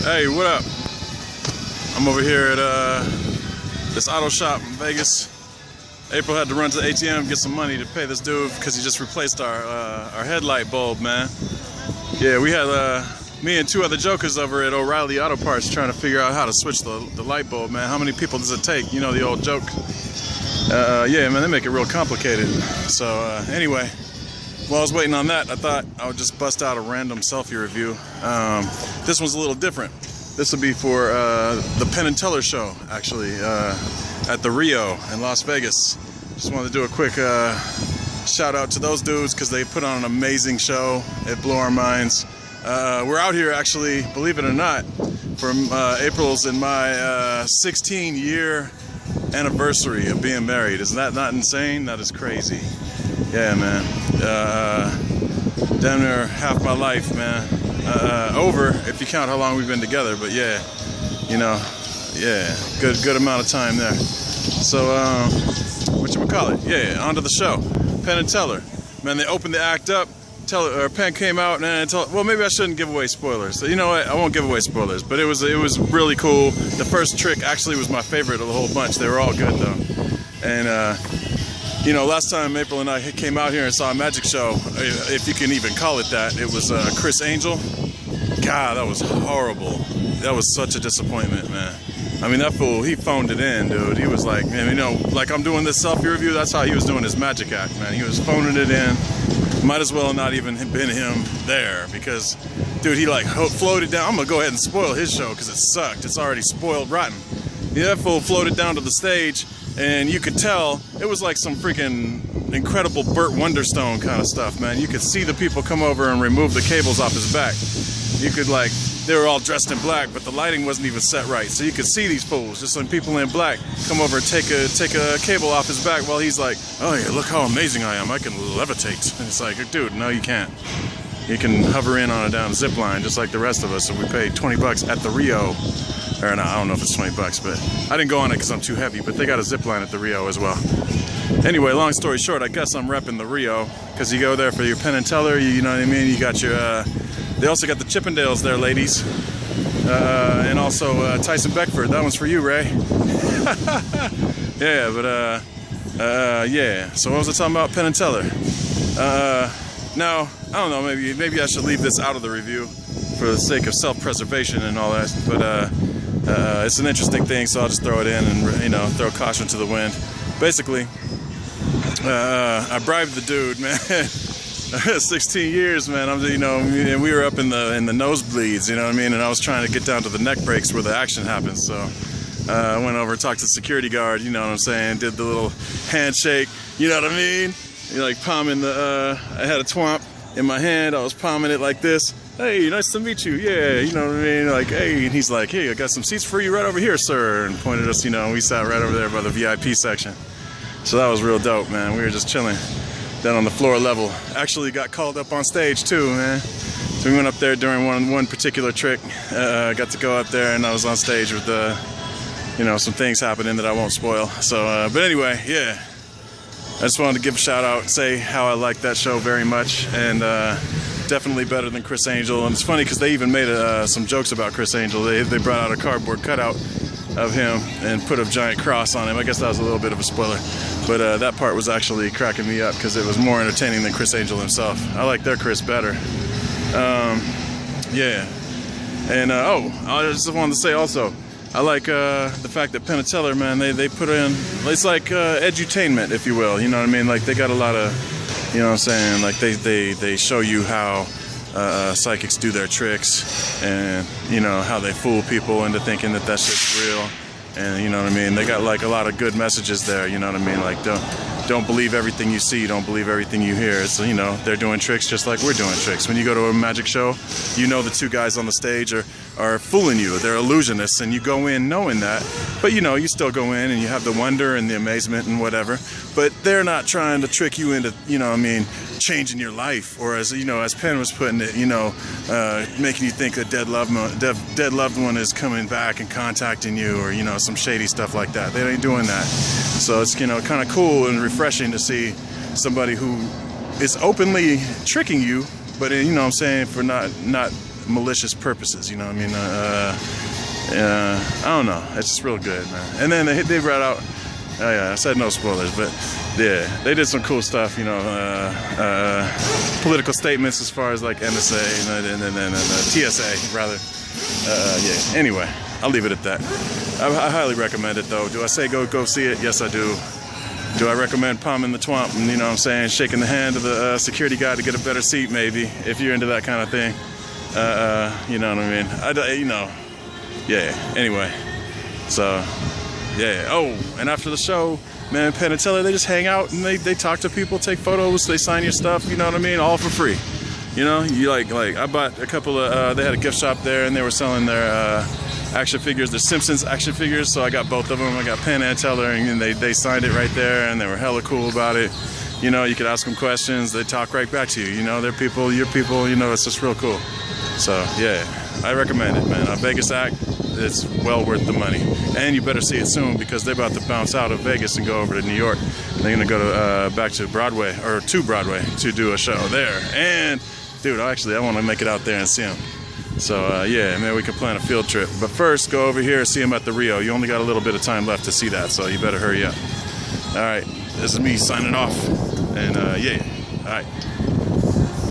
Hey, what up? I'm over here at this auto shop in Vegas. April had to run to the ATM, get some money to pay this dude because he just replaced our headlight bulb, man. Yeah, we had me and two other jokers over at O'Reilly Auto Parts trying to figure out how to switch the light bulb, man. How many people does it take? You know the old joke. Yeah, man, they make it real complicated. So anyway, while I was waiting on that, I thought I would just bust out a random selfie review. This one's a little different. This will be for the Penn and Teller show, actually, at the Rio in Las Vegas. Just wanted to do a quick shout out to those dudes because they put on an amazing show. It blew our minds. We're out here, actually, believe it or not, for April's and my 16-year anniversary of being married. Isn't that not insane? That is crazy. Yeah, man. Damn near half my life, man. Over, if you count how long we've been together, but yeah, you know, yeah, good amount of time there. So, whatchamacallit? Yeah, on to the show. Penn and Teller. Man, they opened the act up. Penn came out and told, well, maybe I shouldn't give away spoilers. So, you know what? I won't give away spoilers, but it was really cool. The first trick actually was my favorite of the whole bunch. They were all good though. And you know, last time April and I came out here and saw a magic show, if you can even call it that, it was Chris Angel. God, that was horrible. That was such a disappointment, man. I mean, that fool, he phoned it in, dude. He was like, man, you know, like I'm doing this selfie review, that's how he was doing his magic act, man. He was phoning it in. Might as well not even been him there because, dude, he like floated down. I'm gonna go ahead and spoil his show because it sucked. It's already spoiled rotten. Yeah, that fool floated down to the stage and you could tell it was like some freaking incredible Burt Wonderstone kind of stuff, man. You could see the people come over and remove the cables off his back. You could like, they were all dressed in black, but the lighting wasn't even set right. So you could see these fools, just some people in black, come over and take a cable off his back while he's like, oh yeah, look how amazing I am, I can levitate. And it's like, dude, no you can't. You can hover in on a down zip line just like the rest of us, and we paid 20 bucks at the Rio. Or no, I don't know if it's 20 bucks, but I didn't go on it because I'm too heavy, but they got a zip line at the Rio as well. Anyway, long story short, I guess I'm repping the Rio because you go there for your Penn and Teller, you know what I mean? You got your, they also got the Chippendales there, ladies. And also Tyson Beckford, that one's for you, Ray. Yeah, but yeah, so what was I talking about? Penn and Teller. Now, I don't know, maybe I should leave this out of the review for the sake of self-preservation and all that, but it's an interesting thing, so I'll just throw it in and, you know, throw caution to the wind. Basically, I bribed the dude, man. 16 years, man. You know, and we were up in the nosebleeds, you know what I mean? And I was trying to get down to the neck breaks where the action happens. So I went over, talked to the security guard, you know what I'm saying? Did the little handshake, you know what I mean? You're like palming the, I had a twomp in my hand. I was palming it like this. Hey, nice to meet you. Yeah, you know what I mean? Like, hey, and he's like, hey, I got some seats for you right over here, sir. And pointed us, you know, and we sat right over there by the VIP section. So that was real dope, man. We were just chilling down on the floor level. Actually got called up on stage too, man. So we went up there during one particular trick. Got to go up there and I was on stage with you know, some things happening that I won't spoil. So, but anyway, yeah. I just wanted to give a shout out and say how I like that show very much, and definitely better than Chris Angel. And it's funny because they even made some jokes about Chris Angel. They brought out a cardboard cutout of him and put a giant cross on him. I guess that was a little bit of a spoiler, but that part was actually cracking me up because it was more entertaining than Chris Angel himself. I like their Chris better. Yeah, and oh, I just wanted to say also, I like the fact that Penn and Teller, man, they put in, it's like edutainment, if you will, you know what I mean? Like they got a lot of, you know what I'm saying, like they show you how psychics do their tricks, and you know how they fool people into thinking that shit's real, and you know what I mean, they got like a lot of good messages there, you know what I mean, like don't believe everything you see, don't believe everything you hear. So, you know, they're doing tricks just like we're doing tricks. When you go to a magic show, you know the two guys on the stage are fooling you. They're illusionists, and you go in knowing that. But, you know, you still go in and you have the wonder and the amazement and whatever. But they're not trying to trick you into, you know what I mean, changing your life. Or as, you know, as Penn was putting it, you know, making you think a dead loved one is coming back and contacting you, or, you know, some shady stuff like that. They ain't doing that. So it's, you know, kind of cool and refreshing to see somebody who is openly tricking you, but you know what I'm saying, for not malicious purposes. You know what I mean? I don't know. It's just real good, man. And then they brought out. Oh yeah, I said no spoilers, but yeah, they did some cool stuff. You know, political statements as far as like NSA and TSA rather. Yeah. Anyway, I'll leave it at that. I highly recommend it though. Do I say go see it? Yes, I do. Do I recommend palming the twomp and, you know what I'm saying, shaking the hand of the security guy to get a better seat maybe, if you're into that kind of thing? You know what I mean? You know, yeah, anyway. So, yeah. Oh, and after the show, man, Penn and Teller, they just hang out and they talk to people, take photos, they sign your stuff, you know what I mean? All for free. You know, you like I bought a couple of, they had a gift shop there and they were selling their action figures, the Simpsons action figures, so I got both of them. I got Penn and Teller, and they signed it right there, and they were hella cool about it. You know, you could ask them questions, they talk right back to you. You know, they're people, you're people, you know, it's just real cool. So, yeah, I recommend it, man. A Vegas act, it's well worth the money. And you better see it soon, because they're about to bounce out of Vegas and go over to New York. They're going to go to, back to Broadway, or to Broadway, to do a show there. And, dude, I want to make it out there and see them. So, yeah, maybe we can plan a field trip. But first, go over here and see him at the Rio. You only got a little bit of time left to see that, so you better hurry up. All right, this is me signing off. And, yeah, all right.